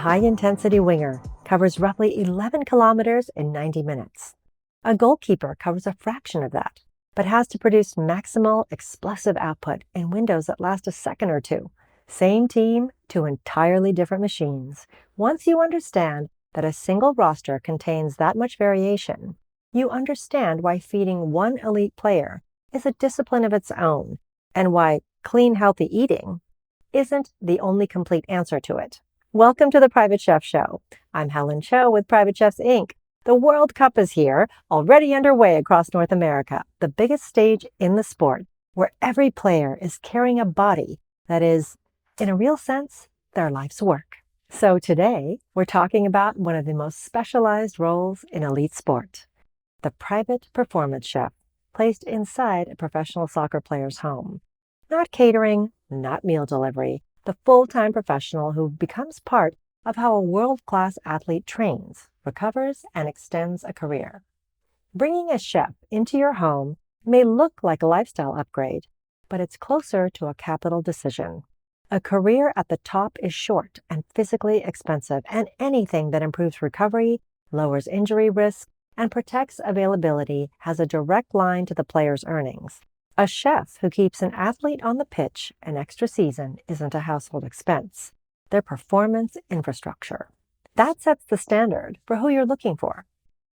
high-intensity winger covers roughly 11 kilometers in 90 minutes. A goalkeeper covers a fraction of that, but has to produce maximal explosive output in windows that last a second or two. Same team, two entirely different machines. Once you understand that a single roster contains that much variation, you understand why feeding one elite player is a discipline of its own, and why clean, healthy eating isn't the only complete answer to it. Welcome to the Private Chef Show. I'm Helen Cho with Private Chefs, Inc. The World Cup is here, already underway across North America, the biggest stage in the sport, where every player is carrying a body that is, in a real sense, their life's work. So today, we're talking about one of the most specialized roles in elite sport, the private performance chef, placed inside a professional soccer player's home. Not catering, not meal delivery, the full-time professional who becomes part of how a world-class athlete trains, recovers, and extends a career. Bringing a chef into your home may look like a lifestyle upgrade, but it's closer to a capital decision. A career at the top is short and physically expensive, and anything that improves recovery, lowers injury risk, and protects availability has a direct line to the player's earnings. A chef who keeps an athlete on the pitch an extra season isn't a household expense. They're performance infrastructure. That sets the standard for who you're looking for.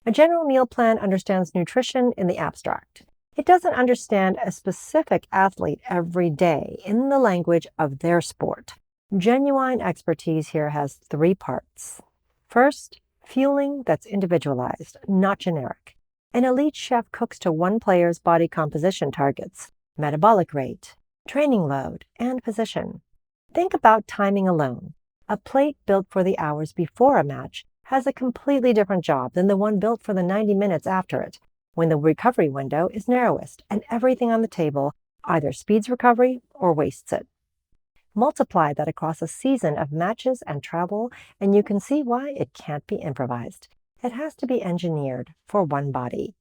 A general meal plan understands nutrition in the abstract. It doesn't understand a specific athlete every day in the language of their sport. Genuine expertise here has three parts. First, fueling that's individualized, not generic. An elite chef cooks to one player's body composition targets, metabolic rate, training load, and position. Think about timing alone. A plate built for the hours before a match has a completely different job than the one built for the 90 minutes after it, when the recovery window is narrowest and everything on the table either speeds recovery or wastes it. Multiply that across a season of matches and travel, and you can see why it can't be improvised. It has to be engineered for one body.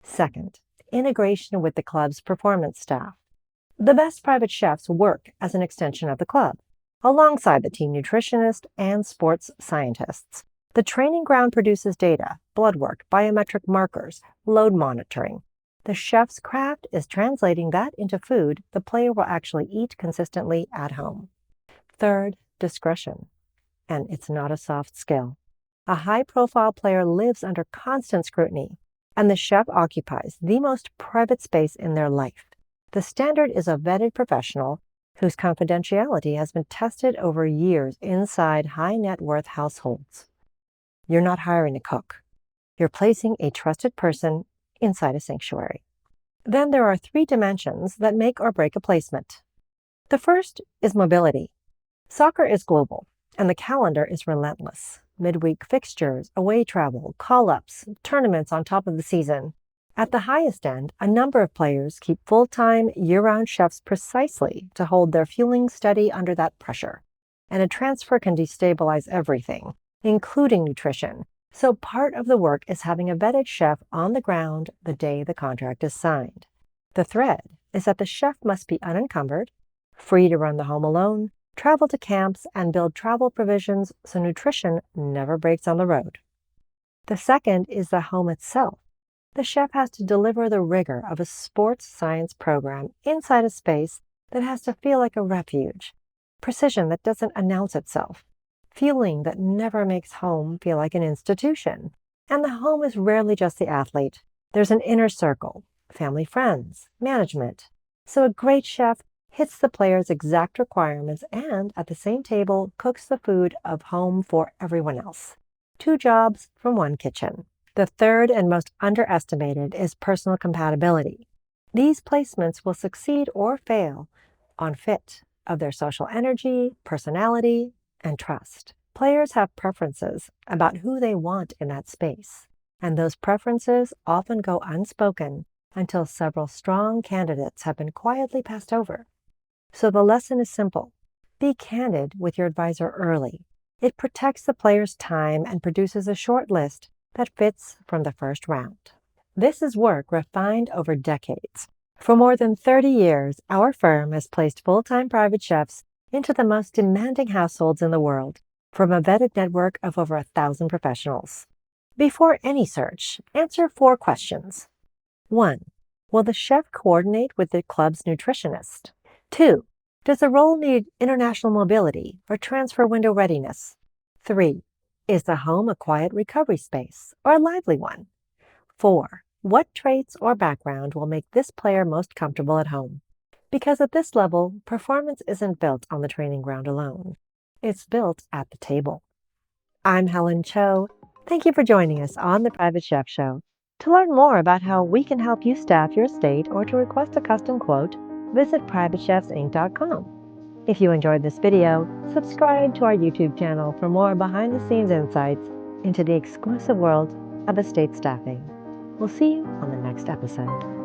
Second, integration with the club's performance staff. The best private chefs work as an extension of the club, alongside the team nutritionist and sports scientists. The training ground produces data, blood work, biometric markers, load monitoring. The chef's craft is translating that into food the player will actually eat consistently at home. Third, discretion. And it's not a soft skill. A high-profile player lives under constant scrutiny, and the chef occupies the most private space in their life. The standard is a vetted professional whose confidentiality has been tested over years inside high-net-worth households. You're not hiring a cook. You're placing a trusted person inside a sanctuary. Then there are three dimensions that make or break a placement. The first is mobility. Soccer is global, and the calendar is relentless. Midweek fixtures, away travel, call-ups, tournaments on top of the season. At the highest end, a number of players keep full-time, year-round chefs precisely to hold their fueling steady under that pressure. And a transfer can destabilize everything, including nutrition. So part of the work is having a vetted chef on the ground the day the contract is signed. The thread is that the chef must be unencumbered, free to run the home alone, travel to camps, and build travel provisions so nutrition never breaks on the road. The second is the home itself. The chef has to deliver the rigor of a sports science program inside a space that has to feel like a refuge, precision that doesn't announce itself, fueling that never makes home feel like an institution. And the home is rarely just the athlete. There's an inner circle, family, friends, management. So a great chef hits the player's exact requirements and, at the same table, cooks the food of home for everyone else. Two jobs from one kitchen. The third and most underestimated is personal compatibility. These placements will succeed or fail on fit of their social energy, personality, and trust. Players have preferences about who they want in that space, and those preferences often go unspoken until several strong candidates have been quietly passed over. So the lesson is simple. Be candid with your advisor early. It protects the player's time and produces a short list that fits from the first round. This is work refined over decades. For more than 30 years, our firm has placed full-time private chefs into the most demanding households in the world, from a vetted network of over 1,000 professionals. Before any search, answer 4 questions. 1. Will the chef coordinate with the club's nutritionist? 2. Does the role need international mobility or transfer window readiness? 3. Is the home a quiet recovery space or a lively one? 4. What traits or background will make this player most comfortable at home? Because at this level, performance isn't built on the training ground alone. It's built at the table. I'm Helen Cho. Thank you for joining us on The Private Chef Show. To learn more about how we can help you staff your estate or to request a custom quote, visit privatechefsinc.com. If you enjoyed this video, subscribe to our YouTube channel for more behind-the-scenes insights into the exclusive world of estate staffing. We'll see you on the next episode.